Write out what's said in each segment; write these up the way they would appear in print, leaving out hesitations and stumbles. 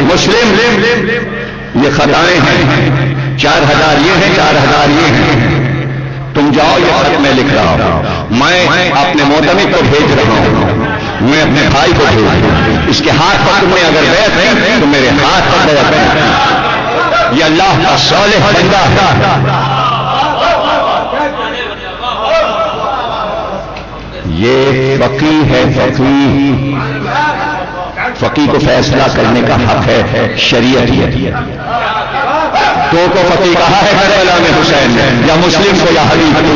مسلم یہ خطائیں ہیں، 4000 یہ ہیں، 4000 یہ ہیں، تم جاؤ یہ خط میں لکھ رہا ہوں، میں اپنے معتمد کو بھیج رہا ہوں، میں اپنے بھائی کو بھیج رہا ہوں، اس کے ہاتھ پر تم نے اگر بیعت کی تو میرے ہاتھ پر بیعت کی، یہ اللہ کا صالح بندہ ہے، یہ فقیہ ہے، فقیہ کو فیصلہ کرنے کا حق ہے، شریعت ہے، تو کو فقیہ کہا ہے کربلا میں حسین نے، یا مسلم کو یا حدیث کو،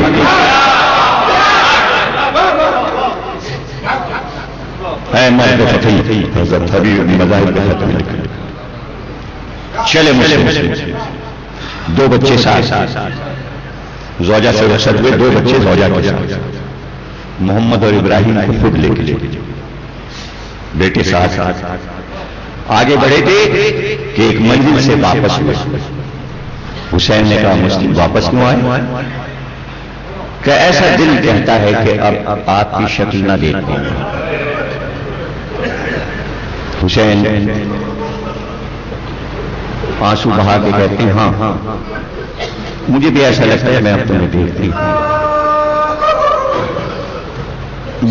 اے مرد فقیہ حضرت حبیب مذاہب کے حق میں چلے مسلم، 2 بچے ساتھ، زوجہ سے رخصت ہوئے، 2 بچے زوجہ کے ساتھ، محمد اور ابراہیم کو خود لے کے بیٹے ساتھ آگے بڑھے تھے کہ ایک منزل سے واپس ہوئے، حسین نے کہا مسلم واپس کیوں آئے؟ کہ ایسا دل کہتا ہے کہ اب آپ کی شکل نہ دیکھیں۔ حسین آنسو بہا کے کہتے ہیں ہاں مجھے بھی ایسا لگتا ہے میں اب تمہیں دیکھتی ہوں،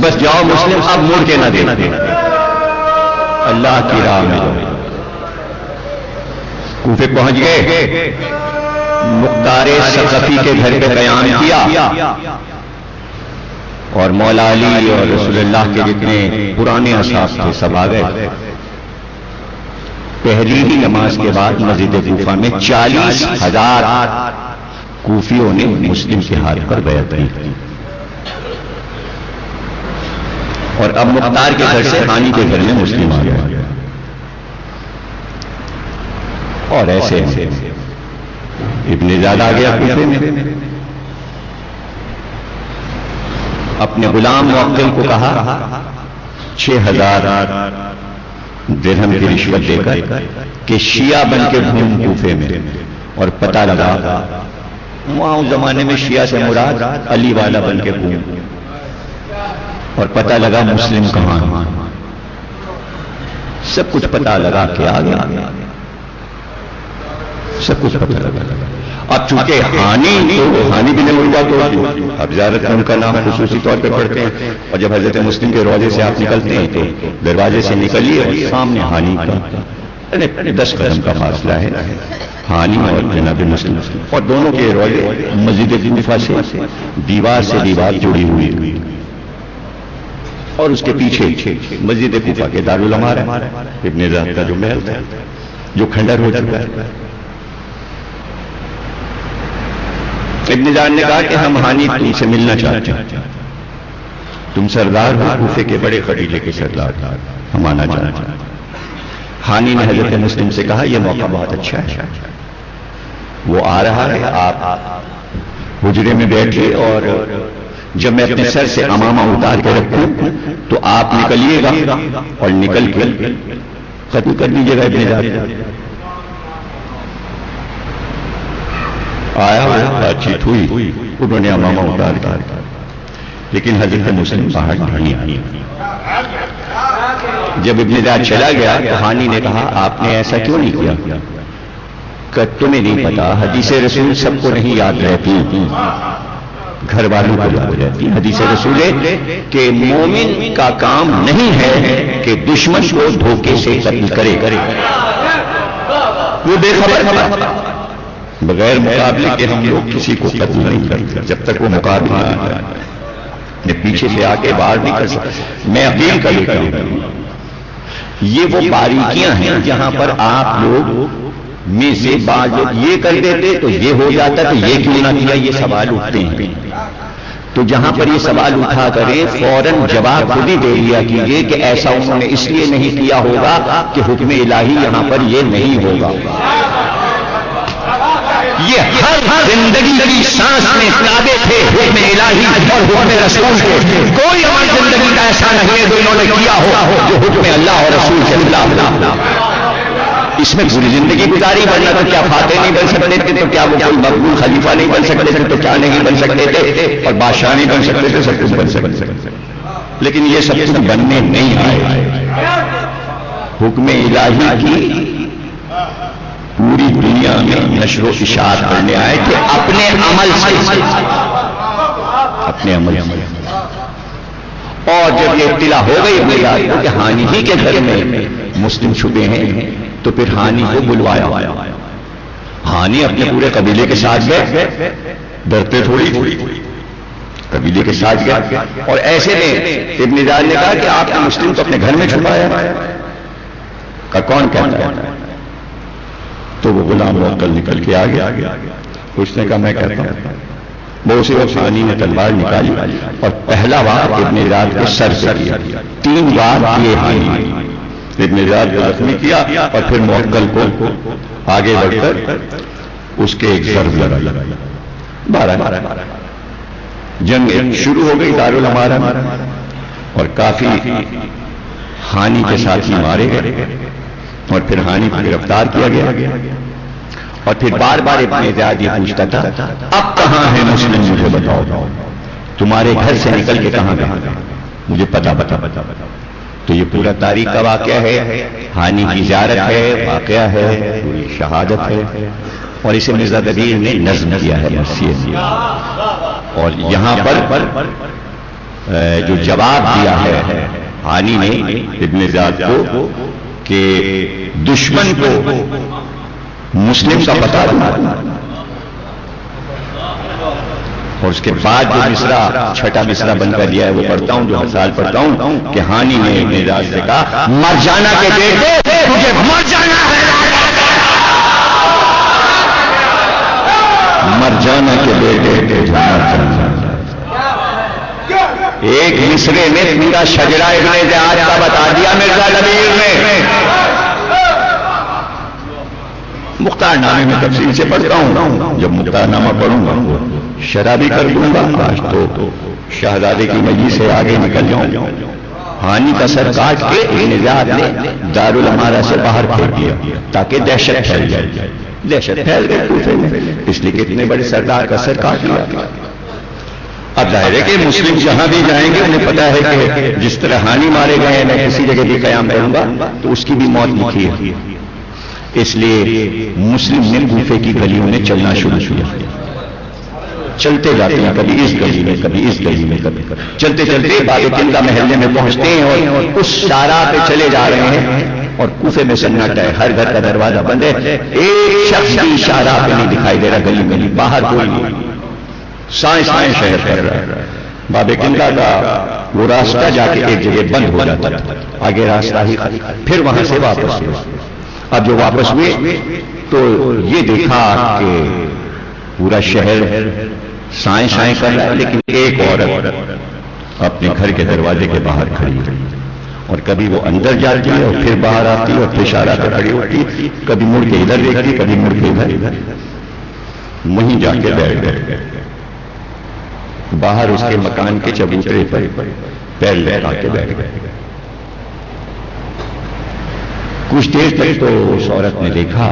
بس جاؤ مسلم اب مڑ کے نہ دینا، اللہ کی راہ میں جاؤ۔ کوفے پہنچ گئے، مختار ثقفی کے گھر پہ قیام کیا، اور مولا علی اور رسول اللہ کے جتنے پرانے اصحاب تھے سب آ گئے۔ پہلی ہی نماز کے بعد مسجد کوفہ میں 40,000 کوفیوں نے مسلم کے ہاتھ پر بیعت کی، اور اب مختار کے گھر سے ہانی کے گھر میں مسلم آ گئے، اور ایسے ابن زیاد آ گیا کوفے میں، اپنے غلام معقل کو کہا 6000 درہم کی رشوت دے کر کہ شیعہ بن کے گھوم کوفے میں، اور پتہ لگا وہاں اس زمانے میں شیعہ سے مراد علی والا بن کے گھوم، اور پتہ لگا مسلم کہاں ہے، سب کچھ پتہ لگا کہ آ گیا، سب کچھ پتہ لگا۔ اب چونکہ ہانی بن مردہ تو اب زیارت میں ان کا نام خصوصی طور پہ پڑھتے ہیں، اور جب حضرت مسلم کے روضے سے آپ نکلتے ہیں تو دروازے سے نکلیے اور سامنے ہانی کا 10 قدم کا فاصلہ ہے، ہانی اور جناب مسلم، اور دونوں کے روضے مسجد کوفہ سے دیوار سے دیوار جڑی ہوئی، اور اس کے پیچھے مسجد کوفہ کے دارالعلماء ہے، ابن زیاد کا جو محل تھا جو کھنڈر ہو چکا ہے۔ ابن زیاد نے کہا کہ ہم ہانی تم سے ملنا چاہتے ہیں، تم سردار ہو کوفے کے بڑے قبیلے کے سردار، ہم آنا چاہتے ہیں۔ ہانی نے حضرت مسلم سے کہا یہ موقع بہت اچھا ہے، وہ آ رہا ہے، آپ حجرے میں بیٹھے، اور جب میں اپنے سر سے امامہ اتار کے رکھوں تو آپ نکلیے گا اور نکل کے قتل کر دیجیے گا ابن زیاد۔ آیا بات چیت ہوئی، انہوں نے امامہ اتار دیا، لیکن حضرت مسلم باہر نہیں آئی۔ جب ابن زیاد چلا گیا تو ہانی نے کہا آپ نے ایسا کیوں نہیں کیا؟ کہ تمہیں نہیں پتا حدیث رسول سب کو نہیں یاد رہتی، گھر والوں کو یاد رہتی۔ حدیث رسول ہے کہ مومن کا کام نہیں ہے کہ دشمن کو دھوکے سے قتل کرے، وہ بے خبر بغیر مقابلے کے ہم لوگ کسی کو قتل نہیں کرتے جب تک وہ مقابلہ نہ جائے، پیچھے سے آ کے باہر نہیں کر سکتے۔ میں اپیل کر لیتا ہوں، یہ وہ باریکیاں ہیں جہاں پر آپ لوگ میں سے بعض لوگ یہ کر دیتے تو یہ ہو جاتا تو یہ کیوں نہ کیا، یہ سوال اٹھتے ہیں۔ تو جہاں پر یہ سوال اٹھا کریں فوراً جواب خود ہی دے لیا کیجیے کہ ایسا انہوں نے اس لیے نہیں کیا ہوگا کہ حکم الہی یہاں پر یہ نہیں ہوگا۔ یہ ہر زندگی کی سانس میں تابع تھے حکم الہی اور حکم رسول کے، کوئی اور زندگی کا ایسا نہیں ہے جو انہوں نے کیا ہو جو حکم اللہ اور رسول کے خلاف۔ اس میں پوری زندگی گزاری، ورنہ تو کیا فاتح نہیں بن سکتے تھے، تو کیا وہ کوئی مقبول خلیفہ نہیں بن سکتے تھے، تو کیا نہیں بن سکتے تھے، اور بادشاہ نہیں بن سکتے تھے، سب کچھ بن سکتے تھے، لیکن یہ سب کچھ بننے نہیں آئے۔ حکم الہی کی پوری دنیا میں نشر و اشاعت کرنے آئے تھے اپنے عمل سے، اپنے عمل سے۔ اور جب یہ اطلاع ہو گئی اپنے یاد کو کہ ہانی ہی کے گھر میں مسلم چھپے ہیں، تو پھر ہانی کو بلوایا۔ ہانی اپنے پورے قبیلے کے ساتھ گئے، ڈرتے تھوڑی قبیلے کے ساتھ گئے، اور ایسے میں ابن زیاد نے کہا کہ آپ نے مسلم تو اپنے گھر میں چھپایا کا کون کہتا ہے؟ تو وہ غلام موکل نکل کے آ گیا، اس نے کہا میں کہتا ہوں۔ وہ اسی وقت ہانی نے تلوار نکالی اور پہلا وار ابن زیاد کے سر سے کیا، 3 بار یہ ہانی ابن زیاد کو زخمی کیا، اور پھر موکل کو آگے بڑھ کر اس کے ایک ضرب لگائی۔ 12 جنگ شروع ہو گئی دارالامارہ میں، اور کافی ہانی کے ساتھی مارے گئے، اور پھر ہانی کو گرفتار کیا گیا، اور پھر بار بار ابن زیاد یہ پوچھتا تھا اب کہاں ہے مسلم، مجھے بتاؤ، تمہارے گھر سے نکل کے کہاں گئے، مجھے پتا۔ تو یہ پورا تاریخ کا واقعہ ہے، ہانی کی زیارت ہے، واقعہ ہے، پوری شہادت ہے، اور اسے مرزا دبیر نے نظم کیا ہے مرثیہ میں۔ اور یہاں پر جو جواب دیا ہے ہانی نے ابن زیاد کو کہ دشمن کو مسلم کا پتہ دوں، اور اس کے بعد جو مصرع چھٹا مصرع بن کر دیا ہے وہ پڑھتا ہوں، جو ہر سال پڑھتا ہوں کہ ہانی نے ابن زیاد سے کہا مر جانا کے بیٹے تجھے مر جانا ہے، مر جانا کے بیٹے تجھے مر جانا۔ ایک مصرے میں پورا شجرہ ابن زیاد کا بتا دیا مرزا دبیر نے۔ مختار نامے میں تفصیل سے پڑھتا ہوں، جب مختار نامہ پڑھوں گا شرابی کر دوں گا، آج تو شہزادے کی مجلس سے آگے نکل جاؤں۔ ہانی کا سر کاٹ کے ابن زیاد نے دارالامارہ سے باہر پھینک دیا تاکہ دہشت پھیل جائے۔ دہشت پھیل گئی کوفے میں، اس لیے کہ اتنے بڑے سردار کا سر کاٹ لیا۔ اب ظاہر ہے کہ مسلم جہاں بھی جائیں گے انہیں پتا ہے کہ جس طرح ہانی مارے گئے میں کسی جگہ بھی قیام کروں گا تو اس کی بھی موت لکھی ہے، اس لیے مسلم نے کوفے کی گلیوں میں چلنا شروع کیا۔ چلتے جاتے ہیں، کبھی اس گلی میں، کبھی اس گلی میں، کبھی چلتے چلتے باب کندا محلے میں پہنچتے ہیں، اور اس شارع پہ چلے جا رہے ہیں، اور کوفے میں سناٹا ہے، ہر گھر کا دروازہ بند ہے، ایک شخص بھی شارع پہ نہیں دکھائی دے رہا، گلی گلی باہر کوئی نہیں، سائیں شہر کر رہا ہے۔ باب کندا کا وہ راستہ جا کے ایک جگہ بند ہو جاتا تھا، آگے راستہ ہی، پھر وہاں سے واپس ہوئے۔ اب جو واپس ہوئے تو یہ دیکھا کہ پورا شہر سائیں کر رہا ہے، لیکن ایک عورت اپنے گھر کے دروازے کے باہر کھڑی ہے، اور کبھی وہ اندر جاتی ہے اور پھر باہر آتی ہے اور پھر اشارہ پہ کھڑی ہوتی، کبھی مڑ کے ادھر دیکھتی، کبھی مڑ کے ادھر، وہیں جا کے بیٹھ گئے باہر اس کے مکان کے چبوترے پر پیر لگا کے بیٹھ گئے۔ کچھ دیر تک تو اس عورت نے دیکھا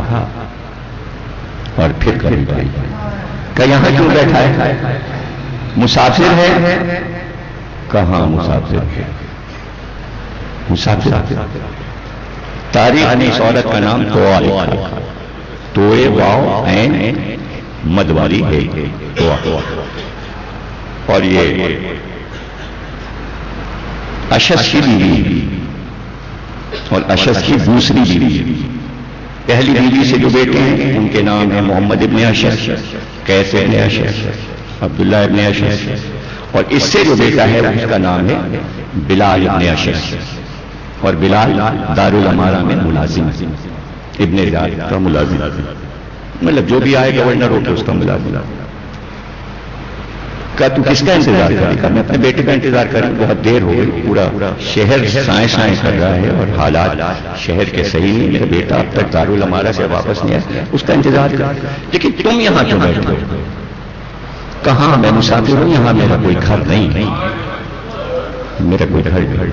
اور پھر قریب آئی، کہ یہاں کیوں بیٹھا ہے، مسافر ہے؟ کہاں مسافر ہے، مسافر تاریخ نے اس عورت کا نام توآ لکھا، توئے واو عین مد والی ہے توآ، اور یہ اشس کی بیوی اور اشس کی دوسری بیوی، پہلی بیوی سے جو بیٹے ہیں ان کے نام ہیں محمد ابن اشس، قیس ابن اشس، عبداللہ ابن اشس، اور اس سے جو بیٹا ہے اس کا نام ہے بلال ابن اشس، اور بلال دارالامارہ میں ملازم، ابن زیاد کا ملازم، مطلب جو بھی آئے گورنر ہو کے اس کا ملازم۔ کہا تو کس کا انتظار کرے گا؟ میں اپنے بیٹے کا انتظار کروں، بہت دیر ہو گئی، پورا شہر سائیں کر رہا ہے اور حالات شہر کے صحیح نہیں، میرا بیٹا اب تک دارالامارہ سے واپس نہیں آیا، اس کا انتظار کر، لیکن تم یہاں کیوں بیٹھے ہو؟ کہاں میں مسافر ہوں، یہاں میرا کوئی گھر نہیں، میرا کوئی گھر نہیں۔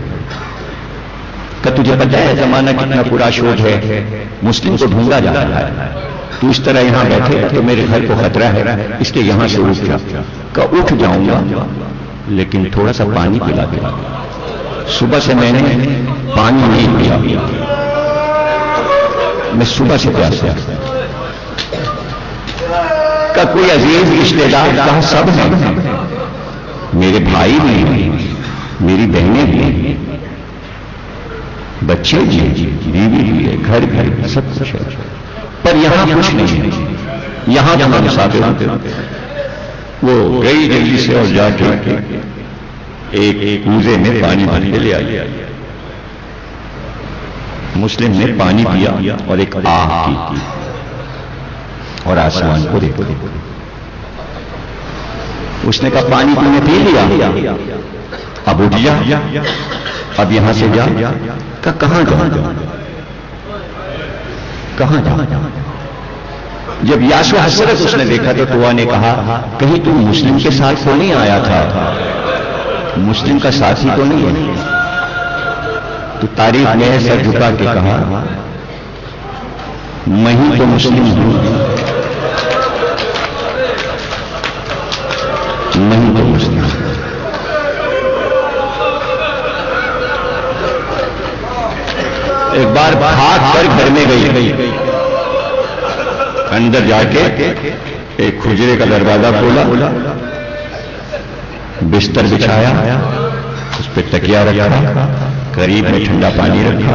کہ تجھے پتہ ہے زمانہ کتنا پورا شوق ہے، مسلم کو ڈھونڈا جا رہا ہے، تو اس طرح یہاں بیٹھے تو میرے گھر کو خطرہ ہے، اس لیے یہاں سے اٹھ جا۔ کہ اٹھ جاؤں گا لیکن تھوڑا سا پانی پلا دے، صبح سے میں نے پانی نہیں پیا، میں صبح سے پیاسا کا کوئی عزیز رشتے دار کہا سب ہیں، میرے بھائی بھی ہیں، میری بہنیں بھی ہیں، بچے بھی ہیں، بیوی بھی ہے، گھر بھی سب کچھ ہے، پر یہاں کچھ نہیں ہے، یہاں جہاں مسافر ہوتے وہ گئی جلدی سے اور جا کے ایک کوزے میں پانی بھر کے لے آئی۔ مسلم نے پانی پیا اور ایک آہ کی اور آسمان کو دیکھا، اس نے کہا پانی تم نے پی لیا، اب اٹھ جا، اب یہاں سے جا، کہا کہاں جاؤں، کہاں جاؤں؟ جب یاسو حسرت اس نے دیکھا تو توا نے کہا کہیں تم مسلم کے ساتھ تو نہیں آیا تھا، مسلم کا ساتھی تو نہیں ہے؟ تو تاریخ میں سر جھکا کے کہا میں ہی تو مسلم ہوں، میں ہی تو مسلم ہوں۔ ایک بار بھاگ کر گھر میں گئی، اندر جا کے ایک حجرے کا دروازہ کھولا، بستر بچھایا، اس پہ تکیا رکھا، قریب میں ٹھنڈا پانی رکھا،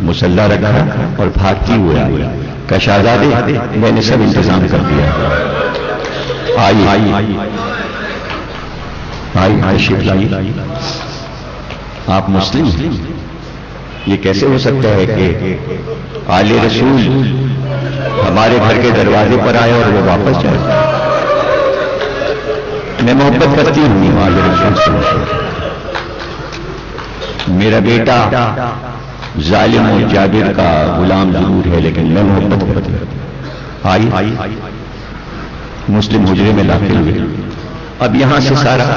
مسلح رکھا اور بھاگتی ہوئے آئی کہ شہزادے میں نے سب انتظام کر دیا، آئی تشریف لائی، آپ مسلم ہیں؟ یہ کیسے ہو سکتا ہے کہ آل رسول ہمارے گھر کے دروازے پر آئے اور وہ واپس جائے؟ میں محبت کرتی ہوں آل رسول سے، میرا بیٹا ظالم اور جابر کا غلام ضرور ہے لیکن میں محبت کرتی ہوں۔ آئی مسلم حجرے میں داخل ہوئے، اب یہاں سے سارا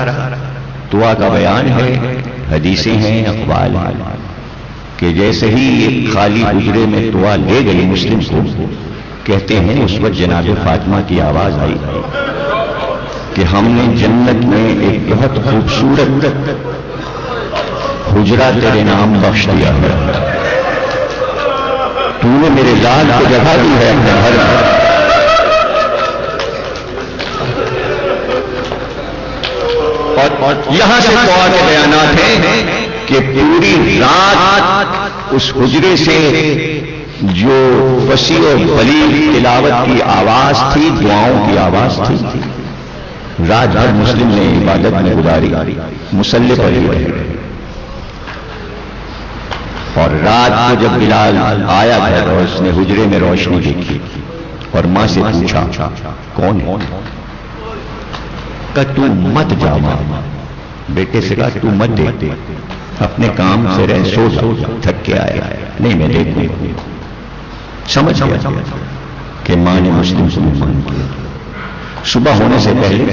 دعا کا بیان ہے، حدیثیں ہیں، اقوال ہیں کہ جیسے ہی ایک خالی حجرے میں دعا لے گئی مسلم کو، کہتے ہیں اس وقت جناب فاطمہ کی آواز آئی کہ ہم نے جنت میں ایک بہت خوبصورت حجرہ تیرے نام بخش دیا ہے، تو نے میرے لال کو جگہ دی ہے اپنے گھر میں۔ اور یہاں سے دعا کے بیانات ہیں کہ پوری رات اس حجرے سے جو وسیع و بلیغ تلاوت کی آواز تھی، دعاؤں کی آواز تھی، رات بھر مسلم نے عبادت میں گزاری، مصلی پر ہی رہے، اور رات کو جب بلال آیا گھر اور اس نے حجرے میں روشنی دیکھی اور ماں سے پوچھا کون ہے؟ کہ تو مت جا، ماں بیٹے سے کہا تو مت دیکھ، اپنے کام سے رہ، سو جا، تھک کے آیا، نہیں میں دیکھوں۔ سمجھ گیا کہ ماں نے مسلم سے مان کیا۔ صبح ہونے سے پہلے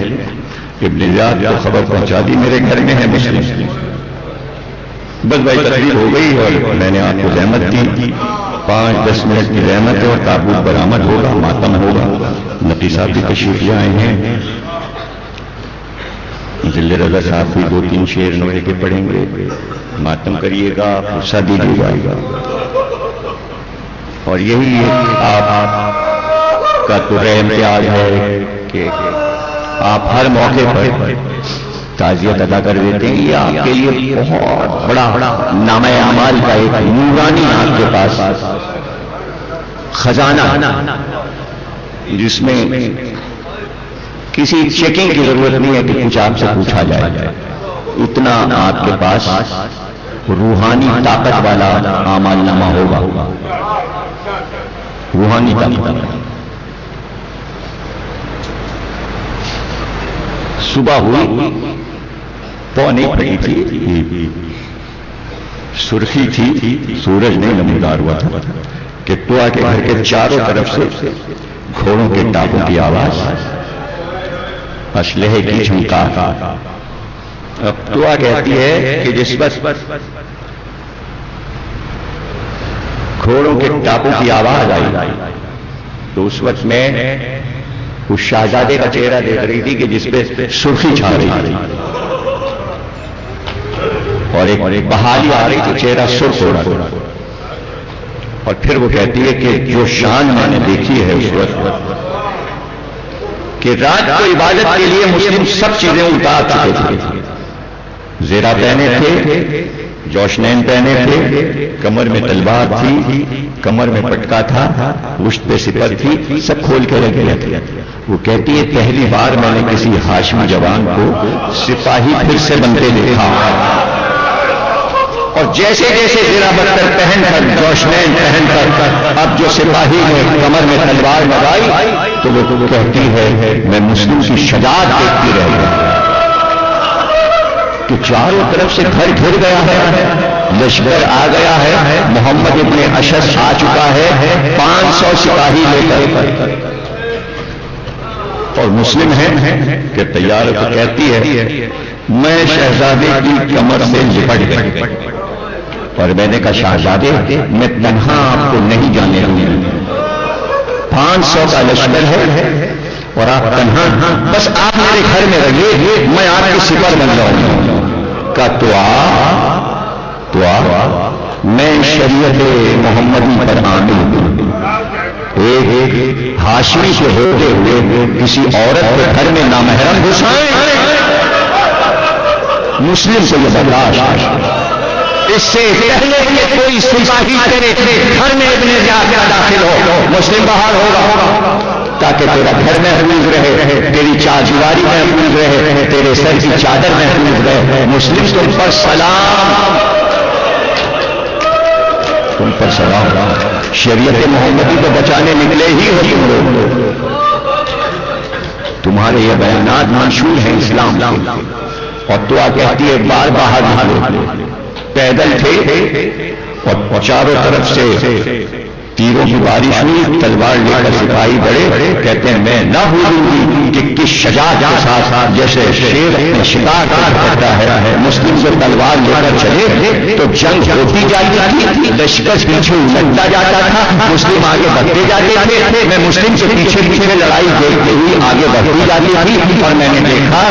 ابن زیاد کو خبر پہنچا دی میرے گھر میں ہے مسلم، بس بھائی تقریب ہو گئی اور میں نے آپ کو رحمت دی، 5-10 منٹ کی رحمت ہے اور تابوت برآمد ہوگا، ماتم ہوگا، نقی صاحب بھی تشریف لے آئے ہیں، ذل رضا صاحب بھی 2-3 شعر نوحے کے پڑھیں گے، ماتم کریے گا، غصہ دیجیے گا، اور یہی آپ کا تو امتیاز ہے کہ آپ ہر موقع پر تعزیت ادا کر دیتے ہیں۔ یہ آپ کے لیے بہت بڑا نامہ اعمال کا ایک نورانی آپ کے پاس خزانہ، جس میں کسی چیکنگ کی ضرورت نہیں ہے کہ کچھ آپ سے پوچھا جائے، اتنا آپ کے پاس روحانی طاقت والا اعمال نامہ ہوگا، روحانی طاقت۔ صبح ہوئی، پونے پڑی تھی، سرخی تھی، سورج نہیں نمودار ہوا تھا کہ توا کے گھر کے چاروں طرف سے گھوڑوں کے ٹاپوں کی آواز، اسلحے کی جھنکار۔ اب توا کہتی ہے کہ جس وقت گھوڑوں کے ٹاپوں کی آواز آئی تو اس وقت میں اس شہزادے کا چہرہ دیکھ رہی تھی کہ جس پہ سرخی چھا رہی تھی اور ایک بحالی آ رہی تھی، چہرہ سرخ ہو رہا تھا۔ اور پھر وہ کہتی ہے کہ جو شان میں نے دیکھی ہے اس وقت کہ رات کو عبادت کے لیے مسلم سب چیزیں اتار چکے تھے، زیرہ پہنے تھے، جوشنین پہنے تھے، کمر میں تلوار تھی، کمر میں پٹکا تھا، پشت پہ سپر تھی، سب کھول کے رکھ دیا تھا۔ وہ کہتی ہے پہلی بار میں نے کسی ہاشمی جوان کو سپاہی پھر سے بنتے دیکھا، اور جیسے جیسے زیرہ بستر پہن کر، جوشنین پہن کر اب جو سپاہی نے کمر میں تلوار لگائی تو وہ کہتی ہے میں مسلم کی شجاعت دیکھتی رہ گئی کہ چاروں طرف سے گھر گھر گیا ہے، لشکر آ گیا ہے، محمد ابن اشعث آ چکا ہے 500 سپاہی لے کر، اور مسلم ہے کہ تیار تو کہتی ہے میں شہزادے کی کمر سے لپٹ گئی، اور میں نے کہا شہزادے میں تنہا آپ کو نہیں جانے دوں گی، 500 کا لشکر ہے اور آپ تنہا، بس آپ میرے گھر میں رہیے، میں آپ کی سپر بن جاؤں گا۔ کہ تو آ میں شریعت محمدی پر عامل ہوں، ایک ہاشمی سے ہوتے ہوئے کسی عورت کے گھر میں نامحرم گھسائیں، مسلم سے یہ برداشت، اس سے پہلے کہ کوئی سپاہی تیرے گھر میں ابن زیاد کا داخل ہو، مسلم باہر ہوگا تاکہ تیرا گھر محفوظ رہے، تیری چاردیواری محفوظ رہے، تیرے سر کی چادر محفوظ رہے، مسلم تم پر سلام، تم پر سلام، شریعت محمدی کو بچانے نکلے ہی ہو تم لوگ، تمہارے یہ بیانات منشور ہیں اسلام کے، اور تو کہتی ہے بار باہر نکلو، پیدل تھے اور چاروں طرف سے تیروں کی بارش ہوئی، تلوار لے کر سپاہی بڑے، کہتے ہیں میں نہ بھولوں گی کہ کس شجاعت کے ساتھ جیسے شیر اپنے شکار کرتا ہے، مسلم سے تلوار لے کر چلے تو جنگ ہوتی جاتی تھی، لشکر پیچھے لگتا جاتا تھا، مسلم آگے بڑھتے جاتے تھے، میں مسلم سے پیچھے پیچھے لڑائی دیکھتے ہوئی آگے بڑھتی جاتی تھی، اور میں نے دیکھا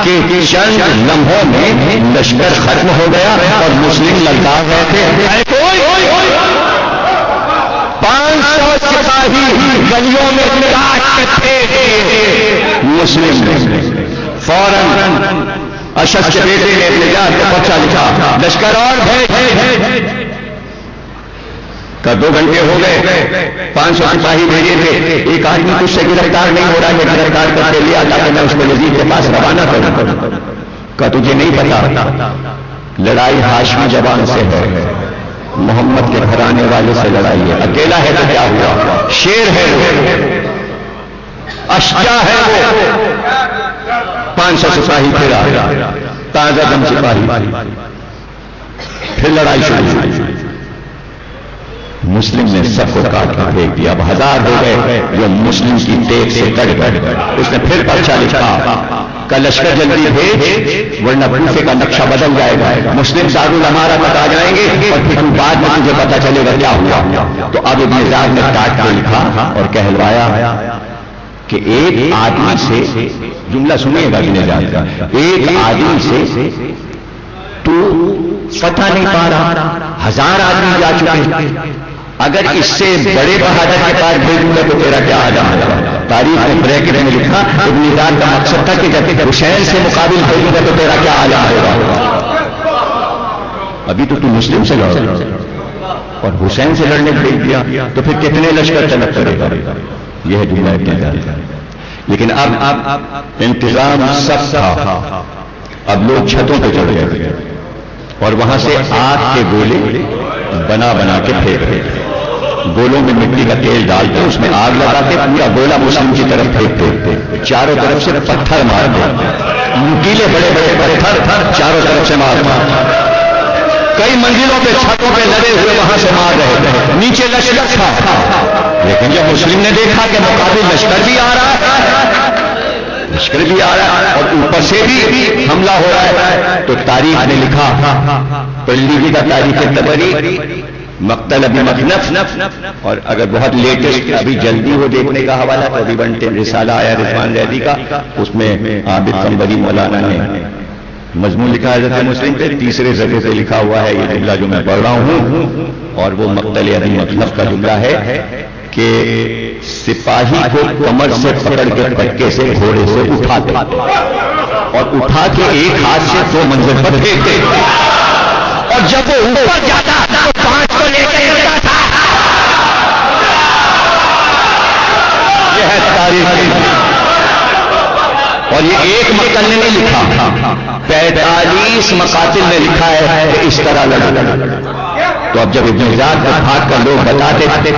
کہ چند لمحوں میں لشکر ختم ہو گیا اور مسلم لڑتا رہے تھے، 500 سپاہی گلیوں میں مسلم فوراً اشعث کے بیٹے نے اپنے جان کو پرچہ لکھا، لشکر اور کا 2 گھنٹے ہو گئے، 500 سپاہی بھیجے تھے، ایک آدمی کچھ سے گرفتار نہیں ہو رہا ہے، گرفتار کر کے لیا تاکہ میں اس کو یزید کے پاس روانہ کروں، کہ تجھے نہیں پتا لڑائی ہاشمی زبان سے ہے، محمد کے گھرانے والے سے لڑائی ہے، اکیلا ہے تو کیا ہوا، شیر ہے وہ، اشجاع ہے وہ، 500 سپاہی پھرا، تازہ دم سپاہی، پھر لڑائی شروع ہوئی، مسلم نے سب کو کاٹ کر پھینک دیا، اب 1000 ہو گئے جو مسلم کی ٹیک سے کٹ گئے، اس نے پھر پرچہ لکھا کہ لشکر جلدی بھیج ورنہ کوفے کا نقشہ بدل جائے گا، مسلم دارالامارہ تک آ جائیں گے اور پھر بعد میں تجھے پتا چلے گا کیا ہوا۔ تو اب ابن زیاد نے کاٹ کے لکھا اور کہلوایا کہ ایک آدمی سے، جملہ سنیے گا ابن زیاد کا، ایک آدمی سے تو فتح نہیں پا رہا، 1000 آدمی جا چکے، اگر اس سے بڑے بہادر کے پاس بھیجوں گا تو تیرا کیا آدم ہوگا۔ تاریخ میں بریکٹ میں لکھا ابن زیاد کا مقصد تھا کہ جب حسین سے مقابل بھیجوں گا تو تیرا کیا آدم ہوگا، ابھی تو مسلم سے لڑ اور حسین سے لڑنے بھیج دیا تو پھر کتنے لشکر طلب کرے گا، یہ ہے جملہ ابن زیاد۔ لیکن اب انتظام سب تھا، اب لوگ چھتوں پہ چڑھ گئے اور وہاں سے آگ کے گولے بنا بنا کے پھینک رہے، گولوں میں مٹی کا تیل ڈالتے اس میں آگ لگاتے، پورا گولا مسلم کی طرف پھینکتے، چاروں طرف سے پتھر مارتے، نکیلے بڑے بڑے پتھر چاروں طرف سے مارتے، کئی منزلوں پہ چھتوں پہ لڑے ہوئے وہاں سے مار رہے تھے، نیچے لشکر تھا، لیکن جب مسلم نے دیکھا کہ مقابل لشکر بھی آ رہا ہے، لشکر بھی آ رہا ہے اور اوپر سے بھی حملہ ہو رہا ہے، تو تاریخ نے لکھا، پڑھ لیجیے گا تاریخ طبری، مقتل ابی مخنف، اور اگر بہت لیٹسٹ ابھی جلدی ہو دیکھنے کا حوالہ تو ابھی بنتے رسالہ آیا رضوان زیدی کا، اس میں عابد قنبری مولانا نے مضمون لکھا ہے حضرت مسلم پہ، تیسرے صفحے سے لکھا ہوا ہے یہ جملہ جو میں پڑھ رہا ہوں، اور وہ مقتل ابی مطلب کا جملہ ہے کہ سپاہی کو کمر سے پکڑ کے پٹکے سے گھوڑے سے اٹھاتے اور اٹھا کے ایک ہاتھ سے 2 منزل پر پھینکتے، اور جب وہ اوپر جاتا تو 5 کو لے کے جاتا تھا۔ یہ ہے تاریخ، اور یہ ایک مقتل نے نہیں لکھا، 45 مقاتل نے لکھا ہے کہ اس طرح لڑا۔ تو اب جب ابن زیاد کو بھاگ کر لوگ بتاتے تھے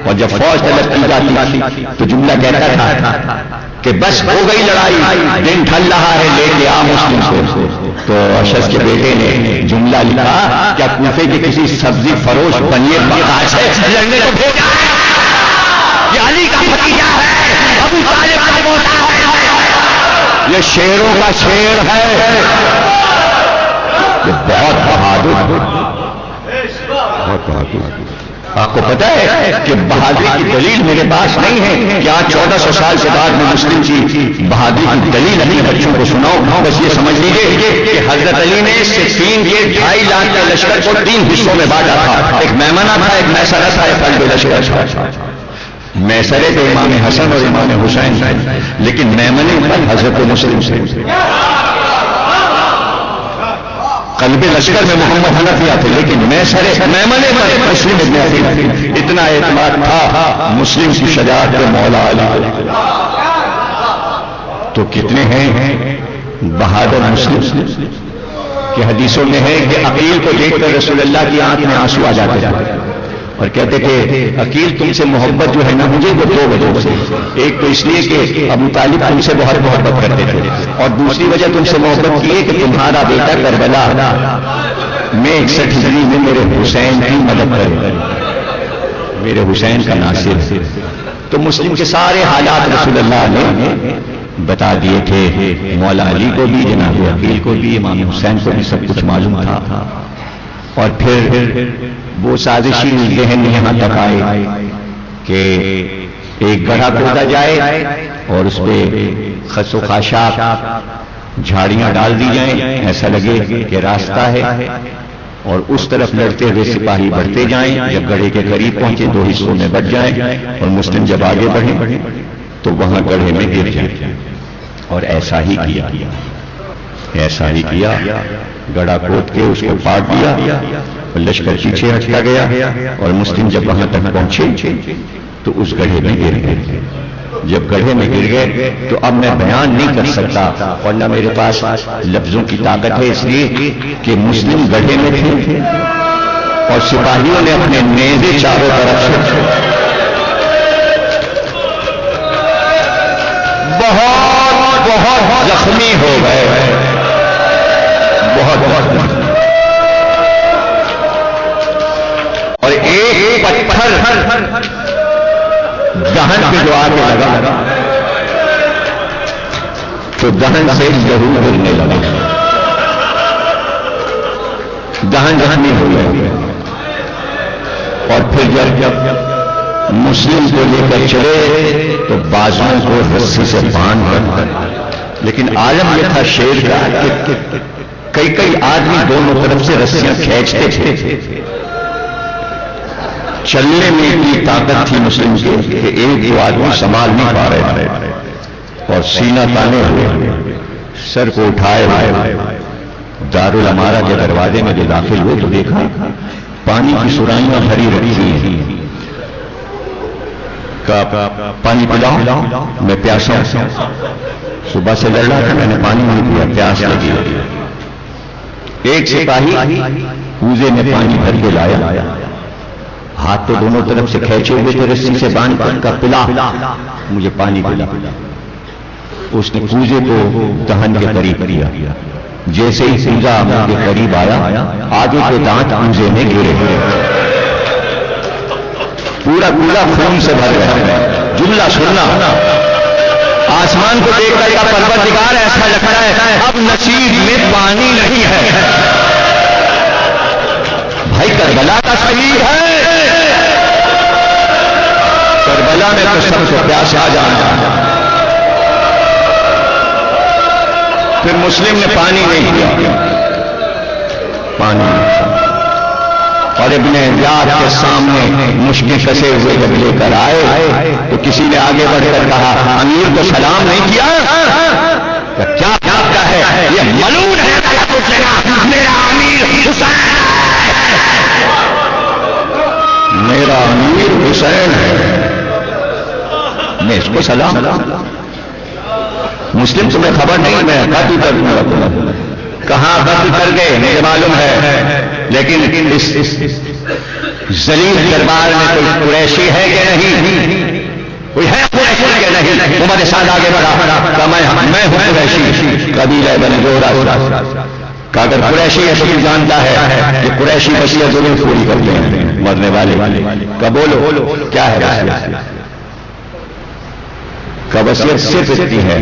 اور جب فوج طلب کی جاتی تو جملہ کہتا تھا کہ بس ہو گئی لڑائی، دن ڈھل رہا ہے، لے کے آ مسلم کو۔ تو اشعث کے بیٹے نے جملہ لکھا، کیا کوفے کے کسی سبزی فروش بنیے بغاش ہے لڑنے کو بھیجا ہے؟ یہ علی کا بھتیجا ہے، ابو طالب کا پوتا ہے، یہ شیروں کا شیر ہے، یہ بہت بہادر۔ آپ کو پتا ہے کہ بہادری کی دلیل میرے پاس نہیں ہے کہ آج 1400 سال کے بعد میں مسلم کی بہادری کی دلیل اپنے بچوں کو سناؤں، بس یہ سمجھ لیجیے کہ حضرت علی نے صفین کے 2.5 لاکھ کے لشکر کو 3 حصوں میں بانٹا تھا، ایک میمنہ تھا، ایک میسرہ تھا، ایک قلب لشکر تھا۔ میسرے تو امام حسن اور امام حسین تھے، لیکن میمنے پر حضرت مسلم سے، قلب لشکر میں محمد حنفیہ تھے، لیکن میمنے پر مسلم ابن عقیل۔ اتنا اعتماد تھا مسلم کی شجاعت کے مولا علی۔ تو کتنے ہیں بہادر مسلم کہ حدیثوں میں ہے کہ عقیل کو دیکھ کر رسول اللہ کی آنکھ میں آنسو آ جاتے تھے اور کہتے کہ عقیل تم سے محبت جو ہے نا مجھے وہ 2 وجہ سے، ایک تو اس لیے کہ ابو طالب تم سے بہت محبت کرتے تھے، اور دوسری وجہ تم سے محبت کی ہے کہ تمہارا بیٹا کربلا میں 61 ہجری میں میرے حسین کی مدد کرے، میرے حسین کا ناصر۔ تو مسلم کے سارے حالات رسول اللہ نے بتا دیے تھے، مولا علی کو بھی، جناب عقیل کو بھی، امام حسین کو بھی سب کچھ معلوم تھا۔ اور پھر وہ سازشی ذہن یہاں تک آئے کہ ایک گڑھا کھودا جائے اور اس پہ خس و خاشاک جھاڑیاں ڈال دی جائیں، ایسا لگے کہ راستہ ہے، اور اس طرف لڑتے ہوئے سپاہی بڑھتے جائیں، جب گڑھے کے قریب پہنچے 2 حصوں میں بٹ جائیں، اور مسلم جب آگے بڑھیں تو وہاں گڑھے میں گر جائیں۔ اور ایسا ہی کیا، گڑھا کھود کے اس کو پاٹ دیا، اور لشکر پیچھے ہٹتا گیا، اور مسلم جب وہاں تک پہنچے تو اس گڑھے میں گر گئے۔ جب گڑھے میں گر گئے تو اب میں بیان نہیں کر سکتا، اور نہ میرے پاس لفظوں کی طاقت ہے، اس لیے کہ مسلم گڑھے میں تھے اور سپاہیوں نے اپنے نیزے چاروں طرف سے بہت زخمی ہو گئے، بہت اور ایک پتھر دہن پہ جو آگے لگا تو دہن سے لہو گرنے لگا، دہن زخمی ہو گئے۔ اور پھر جب مسلم کو لے کر چلے تو بازوؤں کو رسی سے باندھ کر، لیکن عالم یہ تھا شیر کا کہ کئی آدمی دونوں طرف سے رسیاں کھینچتے تھے، چلنے میں اتنی طاقت تھی مسلم کے کہ ایک 2 آدمی سنبھال نہیں پا رہے تھے، اور سینہ تانے ہوئے، سر کو اٹھائے ہوئے دارالعمارہ کے دروازے میں جو داخل ہوئے تو دیکھا پانی کی سرائیاں بھری رکھی ہیں، پانی پلاؤ، میں پیاسا ہوں، صبح سے لڑ رہا تھا، میں نے پانی نہیں پیا، پیاس لگی۔ ایک سپاہی کوزے میں پانی بھر کے لایا، ہاتھ تو دونوں طرف سے کھینچے ہوئے تھے رسی سے باندھ کر، پلا مجھے پانی پلا۔ اس نے کوزے کو دہن کے قریب کیا، جیسے ہی کوزہ کے قریب آیا آگے کے دانت کوزے میں گرے، پورا کوزہ خون سے بھر گیا۔ جملہ سننا، آسمان کو دیکھ کر کا پروردگار ایسا لگ رہا ہے اب نصیب میں پانی نہیں ہے۔ بھائی کربلا کا شہید ہے، کربلا میں تو سب کو پیاس آ جانا، پھر مسلم نے پانی نہیں دیا، پانی اور ابن زیاد کے سامنے مشکیں کسے ہوئے جب لے کر آئے تو کسی نے آگے بڑھ کر کہا امیر کو سلام نہیں کیا؟ کیا کہتا ہے یہ ملعون ہے میرا امیر حسین، میرا امیر حسین ہے، میں اس کو سلام مسلم تمہیں خبر نہیں، میں قتل کر دوں گا، کہاں قتل کر گئے مجھے معلوم ہے، لیکن اس ذلیل دربار میں کوئی قریشی ہے کہ نہیں؟ کوئی ہے قریشی کہ نہیں؟ عمر سعد آگے بڑھا کہ میں ہوں قریشی، قبیلہ بنی زہرہ کہ اگر قریشی ہے تو جانتا ہے کہ قریشی وصیت ضرور پوری کرتے ہیں مرنے والے کا، بولو کیا ہے کا وصیت؟ صرف اتنی ہے،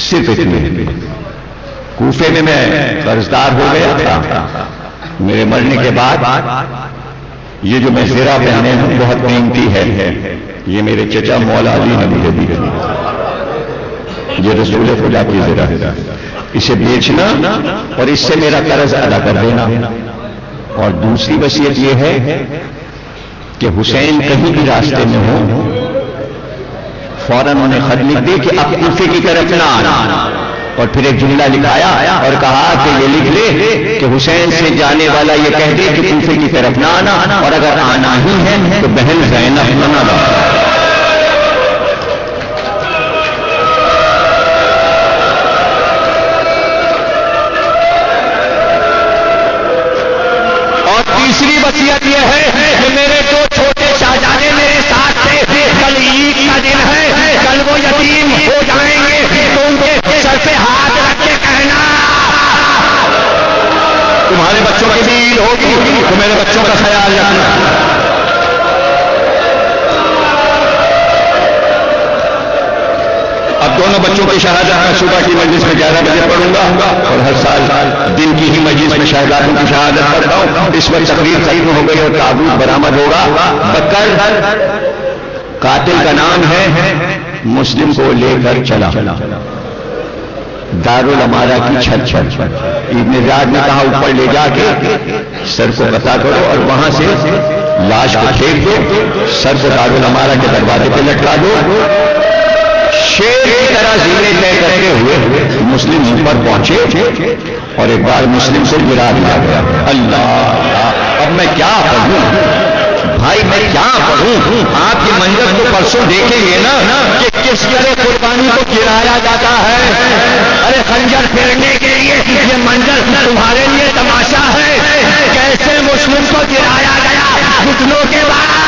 صرف اتنی۔ کوفے میں قرضدار ہو گیا تھا، میرے مرنے کے بعد یہ جو میں زرہ پہنے ہوں بہت قیمتی ہے، یہ میرے چچا مولا علی نے مجھے دی، یہ رسول خدا کی زرہ ہے، اسے بیچنا اور اس سے میرا قرض ادا کر دینا۔ اور دوسری وصیت یہ ہے کہ حسین کہیں بھی راستے میں ہو فوراً انہیں خط لکھ دی کہ اب کوفے کی طرف نہ آنا، اور پھر ایک جملہ لکھایا اور کہا کہ یہ لکھ لے کہ حسین سے جانے والا یہ کہہ دے کہ کوفے کی طرف نہ آنا، اور اگر آنا ہی ہے تو بہن زینب نہ لا۔ اور تیسری وصیت یہ ہے کہ میرے دو چھوٹے شہزادے میرے ساتھ تھے، کل عید کا دن ہے، کل وہ یتیم ہو جائیں گے تو ان کے سر پہ ہاتھ رکھ کے کہنا تمہارے بچوں کی بھی عید ہوگی تو میرے بچوں کا خیال رکھنا۔ اب دونوں بچوں کی شہادت میں صبح کی مجلس میں 11 بجے پڑھوں گا اور ہر سال دن کی ہی مجلس میں شہزادوں کی شہادت پڑھتا ہوں۔ اس وقت تقریر ختم ہو گئی اور تابوت برآمد ہوگا، بکر قاتل کا نام ہے، مسلم کو لے کر چلا دارالامارہ کی چھت پر، ابن زیاد نے کہا اوپر لے جا کے سر کو قطع کرو اور وہاں سے لاش کو پھینک دو، سر کو دارالامارہ کے دروازے پہ لٹکا دو۔ شیر کی طرح زینے طے کرتے ہوئے مسلم پر پہنچے اور ایک بار مسلم سے گرا دیا گیا۔ اللہ، اب میں کیا پڑھوں بھائی، میں کیا پڑھوں؟ آپ یہ منظر تو پرسوں دیکھیں گے نا کہ کس طرح قربانی کو گرایا جاتا ہے۔ ارے خنجر پھیرنے کے لیے یہ منظر تمہارے لیے تماشا ہے، کیسے مسلم کو گرایا گیا، گھٹنوں کے بعد